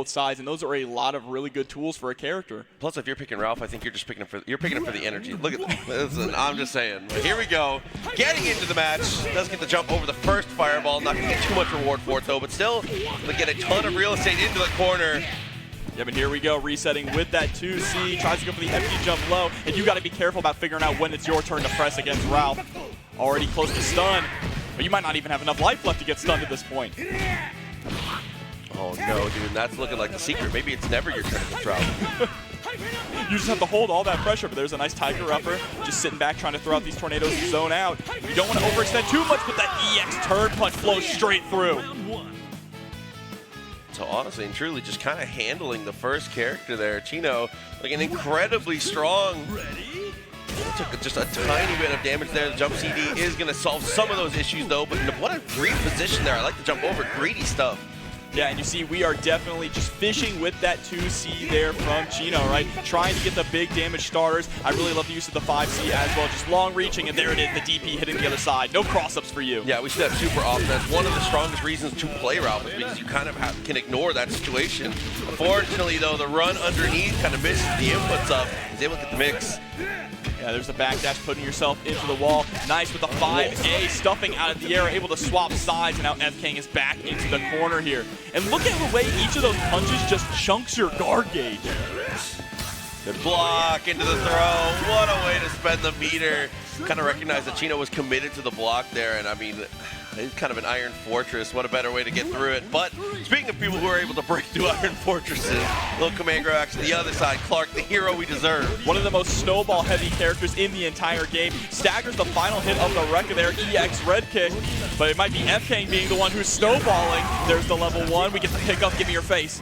both sides, and those are a lot of really good tools for a character. Plus, if you're picking Ralph, I think you're just picking him for the energy. Look at this. I'm just saying. But here we go. Getting into the match. Does get the jump over the first fireball. Not going to get too much reward for it, though, but still going to get a ton of real estate into the corner. Yeah, but here we go, resetting with that 2C, tries to go for the empty jump low, and you got to be careful about figuring out when it's your turn to press against Ralph. Already close to stun, but you might not even have enough life left to get stunned at this point. Oh no, dude, that's looking like the secret. Maybe it's never your turn against Ralph. You just have to hold all that pressure, but there's a nice Tiger Upper, just sitting back trying to throw out these tornadoes and zone out. You don't want to overextend too much, but that EX turn punch flows straight through. So honestly and truly, just kind of handling the first character there. Chino, like an incredibly strong. Took just a tiny bit of damage there. The jump CD is going to solve some of those issues though, but what a great position there. I like the jump over, greedy stuff. Yeah, and you see we are definitely just fishing with that 2C there from Chino, right? Trying to get the big damage starters. I really love the use of the 5C as well, just long reaching, and there it is, the DP hitting the other side. No cross-ups for you. Yeah, we should have super offense. One of the strongest reasons to play Ralph is because you kind of can ignore that situation. Unfortunately, though, the run underneath kind of misses the inputs up. He's able to get the mix. Yeah, there's the backdash, putting yourself into the wall. Nice with the 5A, stuffing out of the air, able to swap sides, and now FKang is back into the corner here. And look at the way each of those punches just chunks your guard gauge. Good block into the throw. What a way to spend the meter. Kind of recognize that Chino was committed to the block there, and I mean, it's kind of an iron fortress. What a better way to get through it. But speaking of people who are able to break through iron fortresses, little command grab action the other side. Clark, the hero we deserve. One of the most snowball heavy characters in the entire game. Staggers the final hit of the Rekka there, EX red kick. But it might be FKang being the one who's snowballing. There's the level 1. We get the pick up, give me your face.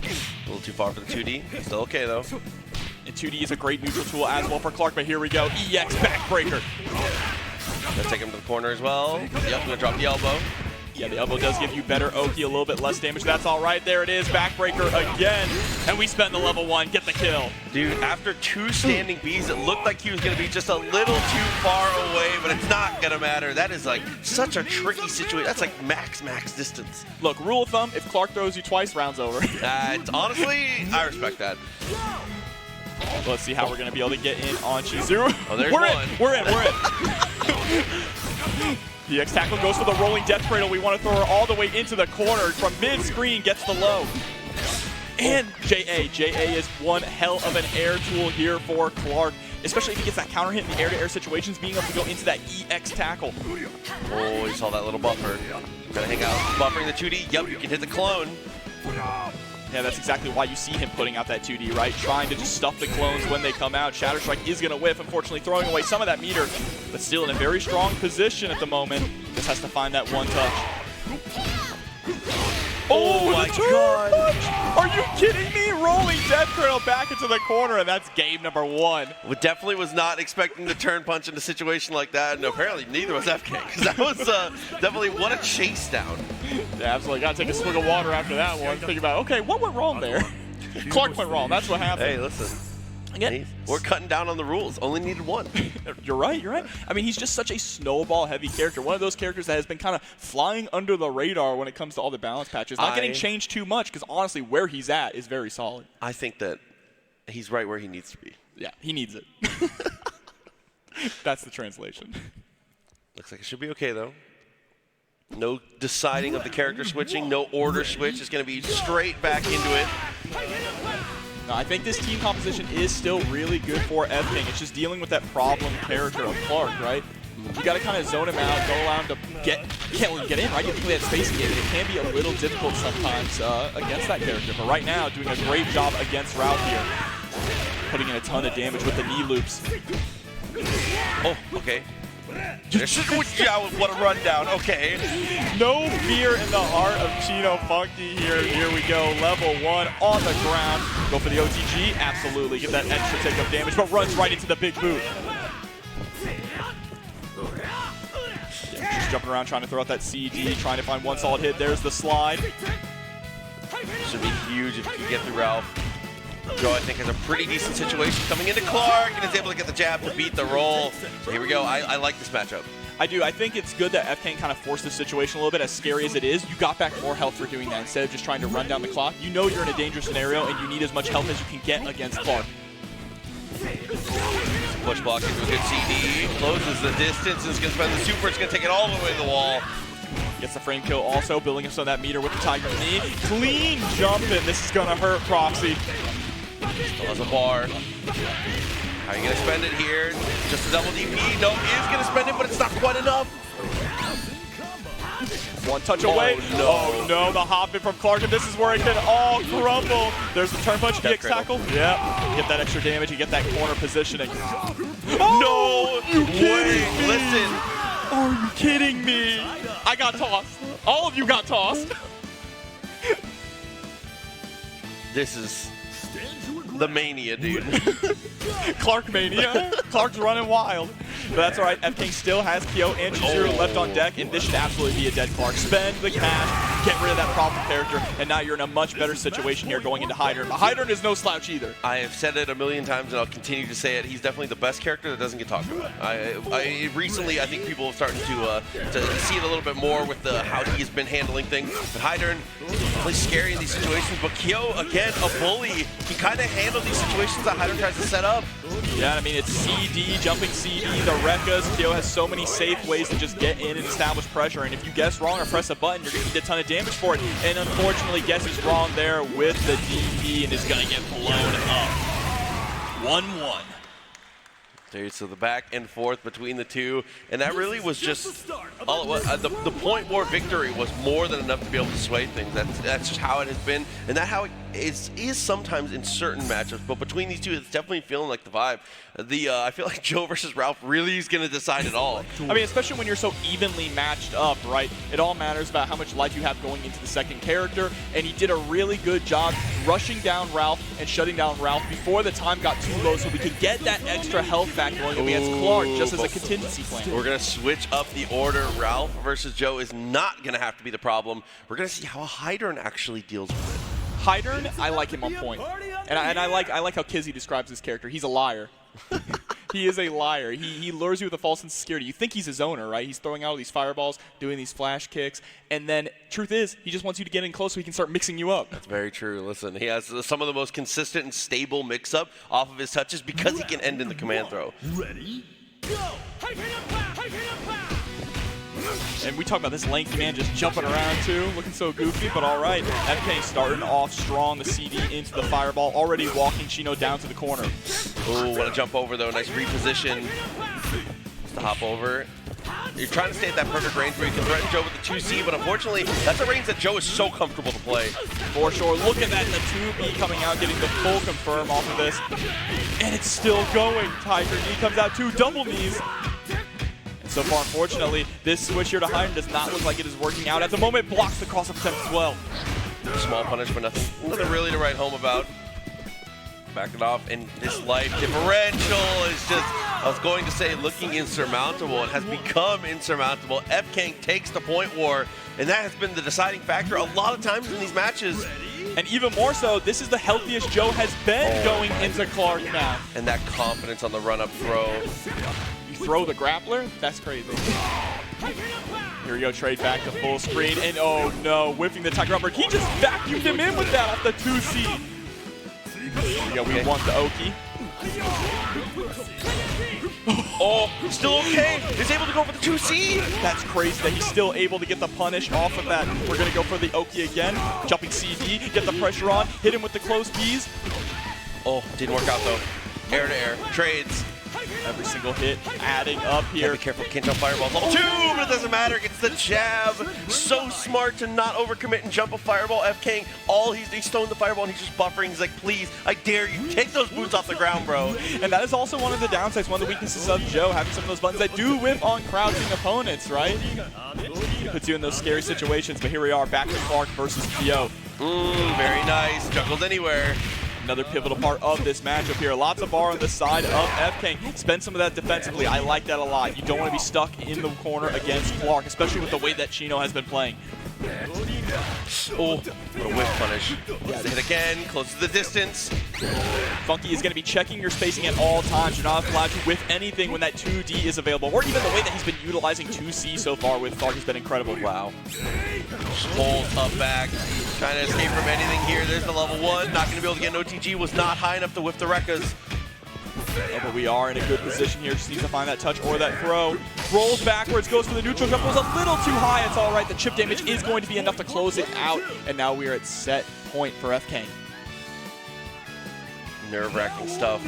A little too far for the 2D. Still okay though. And 2D is a great neutral tool as well for Clark, but here we go. EX backbreaker. Let's take him to the corner as well. Yep, gonna drop the elbow. Yeah, the elbow does give you better Oki, a little bit less damage. That's all right. There it is, backbreaker again. And we spend the level 1, get the kill. Dude, after 2 standing Bs, it looked like he was gonna be just a little too far away, but it's not gonna matter. That is like such a tricky situation. That's like max distance. Look, rule of thumb, if Clark throws you twice, round's over. Honestly, I respect that. Let's see how we're going to be able to get in on Chizuru. Oh, there's one. We're in. The X tackle goes for the rolling death cradle. We want to throw her all the way into the corner. From mid-screen, gets the low. And JA is one hell of an air tool here for Clark, especially if he gets that counter hit in the air-to-air situations, being able to go into that EX tackle. Oh, you saw that little buffer. Gotta hang out. Buffering the 2D. Yep, you can hit the clone. Yeah, that's exactly why you see him putting out that 2D, right? Trying to just stuff the clones when they come out. Shatter Strike is going to whiff, unfortunately throwing away some of that meter, but still in a very strong position at the moment. Just has to find that one touch. Oh my God! Are you kidding me? Rolling death cradle back into the corner, and that's game number 1. We definitely was not expecting the turn punch in a situation like that, and apparently neither was FKang, because that was definitely what a chase down. Yeah, absolutely. Got to take a swig of water after that one. Think about, okay, what went wrong there? Clark went wrong. That's what happened. Hey, listen. Again, we're cutting down on the rules. Only needed 1. You're right. I mean, he's just such a snowball-heavy character. One of those characters that has been kind of flying under the radar when it comes to all the balance patches. Not getting changed too much, because honestly, where he's at is very solid. I think that he's right where he needs to be. Yeah, he needs it. That's the translation. Looks like it should be okay, though. No deciding of the character switching. No order switch. It's going to be straight back into it. No, I think this team composition is still really good for FKang. It's just dealing with that problem character of Clark, right? You got to kind of zone him out, don't allow him to get, you can't let him get in, right? You have to play that spacing game. It can be a little difficult sometimes against that character. But right now, doing a great job against Ralph here. Putting in a ton of damage with the knee loops. Oh, okay. What a rundown, okay. No fear in the heart of Chino Funkey here. Here we go, level 1 on the ground. Go for the OTG, absolutely. Get that extra take-up damage, but runs right into the big boot. Yeah, just jumping around trying to throw out that CD, trying to find one solid hit. There's the slide. Should be huge if you can get through Ralph. Joe, I think, has a pretty decent situation coming into Clark and is able to get the jab to beat the roll. So here we go. I like this matchup. I do. I think it's good that FKang kind of forced the situation a little bit. As scary as it is, you got back more health for doing that instead of just trying to run down the clock. You know you're in a dangerous scenario, and you need as much health as you can get against Clark. Push block into a good CD. Closes the distance and is going to spend the super. It's going to take it all the way to the wall. Gets the frame kill also, building up some of that meter with the Tiger knee. Clean jumping. This is going to hurt Proxy. Still has a bar. How are you going to spend it here? Just a double DP. No, he is going to spend it, but it's not quite enough. One touch away. No. Oh no, the hop in from Clark, and this is where it can all crumble. There's the turn punch, DX tackle. Yeah, get that extra damage, you get that corner positioning. Oh, No way. Listen. Are you kidding me? I got tossed. All of you got tossed. This is the mania, dude. Clark mania. Clark's running wild. But that's all right. FKang still has KO and Chizuru left on deck, and this should absolutely be a dead Clark. Spend the cash, get rid of that problem character, and now you're in a much better situation here going into Hydern. But Hydern is no slouch either. I have said it a million times, and I'll continue to say it. He's definitely the best character that doesn't get talked about. Recently, I think people are starting to see it a little bit more with how he's been handling things. But Hydern, really scary in these situations. But KO, again, a bully. He kind of handled these situations that Hydern tries to set up. Yeah, I mean, it's CD, jumping CD, the Rekkas. KO has so many safe ways to just get in and establish pressure. And if you guess wrong or press a button, you're going to get a ton of damage for it. And unfortunately, guesses wrong there with the DP and is going to get blown up. 1-1. So the back and forth between the two, and that really was just all it was. The point war victory was more than enough to be able to sway things. That's just how it has been, and that's how it is sometimes in certain matchups. But between these two, it's definitely feeling like the vibe. I feel like Joe versus Ralph really is going to decide it all. I mean, especially when you're so evenly matched up, right? It all matters about how much life you have going into the second character, and he did a really good job rushing down Ralph and shutting down Ralph before the time got too low so we could get that extra health back going against Clark just as a contingency plan. We're going to switch up the order. Ralph versus Joe is not going to have to be the problem. We're going to see how Hydern actually deals with it. Hydern, I like him on point. And I like how Kizzy describes this character. He's a liar. He is a liar. He lures you with a false sense of security. You think he's his owner, right? He's throwing out all these fireballs, doing these flash kicks, and then truth is, he just wants you to get in close so he can start mixing you up. That's very true. Listen, he has some of the most consistent and stable mix-up off of his touches because he can end in the command throw. Ready, go! And we talk about this lengthy man just jumping around too, looking so goofy, but all right. FKang starting off strong, the CD into the fireball, already walking Chino down to the corner. Oh, want to jump over though, nice reposition. Just to hop over. You're trying to stay at that perfect range where you can threaten Joe with the 2C, but unfortunately, that's a range that Joe is so comfortable to play. For sure. Look at that, the 2B coming out, getting the full confirm off of this. And it's still going. Tiger knee comes out too, double knees. So far, unfortunately, this switch here to Hydern does not look like it is working out. At the moment, blocks the cross-up attempt as well. Small punish, but nothing really to write home about. Back it off, and this life differential is just, I was going to say looking insurmountable. It has become insurmountable. FKang takes the point war, and that has been the deciding factor a lot of times in these matches. And even more so, this is the healthiest Joe has been going into Clark now. And that confidence on the run-up throw. You throw the grappler? That's crazy. Here we go, trade back to full screen, and oh no, whiffing the Tiger Upper. He just vacuumed him in with that off the 2C. Here we go, we want the Oki. Oh, still okay. He's able to go for the 2C. That's crazy that he's still able to get the punish off of that. We're going to go for the Oki again. Jumping CD, get the pressure on, hit him with the close keys. Oh, didn't work out though. Air to air, trades. Every single hit adding up here. Be careful, can't jump fireballs. Level 2, but it doesn't matter. Gets the jab. So smart to not overcommit and jump a fireball. FKang, he's throwing the fireball and he's just buffering. He's like, please, I dare you, take those boots off the ground, bro. And that is also one of the downsides, one of the weaknesses of Joe, having some of those buttons that do whip on crouching opponents, right? It puts you in those scary situations, but here we are, back to Clark versus KO. Very nice. Juggles anywhere. Another pivotal part of this matchup here. Lots of bar on the side of FKang. Spend some of that defensively. I like that a lot. You don't want to be stuck in the corner against Clark, especially with the way that Chino has been playing. Oh, what a whip punish. Gets the hit again, closes the distance. Funkey is going to be checking your spacing at all times. You're not allowed to whiff anything when that 2D is available, or even the way that he's been utilizing 2C so far with Clark has been incredible. Wow. Hold up back, trying to escape from anything here. There's the level 1, not going to be able to get an OTG, was not high enough to whiff the Rekkas. Oh, but we are in a good position here. Just needs to find that touch or that throw. Rolls backwards, goes for the neutral jump. Was a little too high. It's all right. The chip damage is going to be enough to close it out. And now we are at set point for FKang. Nerve-wracking stuff.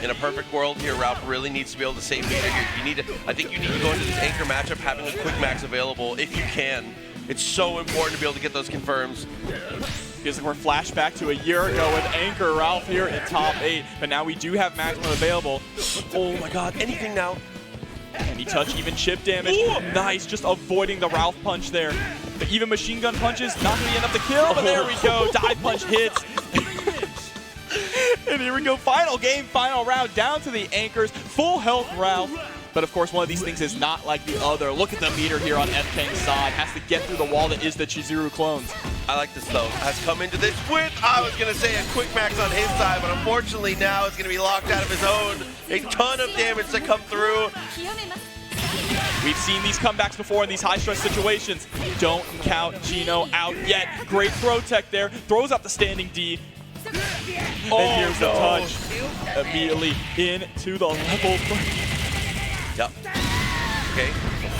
In a perfect world here, Ralph really needs to be able to save meter here. I think you need to go into this anchor matchup having a quick max available if you can. It's so important to be able to get those confirms. Feels like we're flashback to a year ago with Anchor Ralph here in top 8, but now we do have maximum available. Oh my god, anything now. Any touch, even chip damage. Ooh. Nice, just avoiding the Ralph punch there. But even machine gun punches, not going to be enough to kill, but there we go. Dive punch hits. And here we go, final game, final round, down to the anchors. Full health Ralph. But of course, one of these things is not like the other. Look at the meter here on FKang's side. Has to get through the wall that is the Chizuru clones. I like this though. Has come into this with, I was going to say, a quick max on his side, but unfortunately now it's going to be locked out of his own. A ton of damage to come through. We've seen these comebacks before in these high-stress situations. Don't count Chino out yet. Great throw tech there. Throws up the standing D. Oh, and here's the touch. Immediately into the level. Yep. Okay.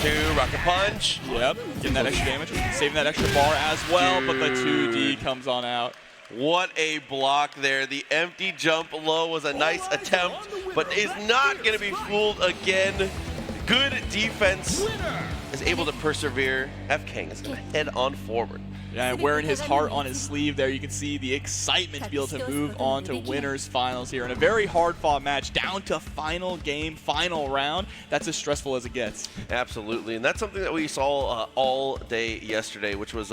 2, rocket punch. Yep. Getting that extra damage. Saving that extra bar as well, but the 2D comes on out. What a block there. The empty jump low was a nice attempt, but is not going to be fooled again. Good defense. Is able to persevere. FKang is going to head on forward. Yeah, wearing his heart on his sleeve there, you can see the excitement to be able to move on to winners finals here in a very hard-fought match, down to final game, final round. That's as stressful as it gets. Absolutely, and that's something that we saw all day yesterday, which was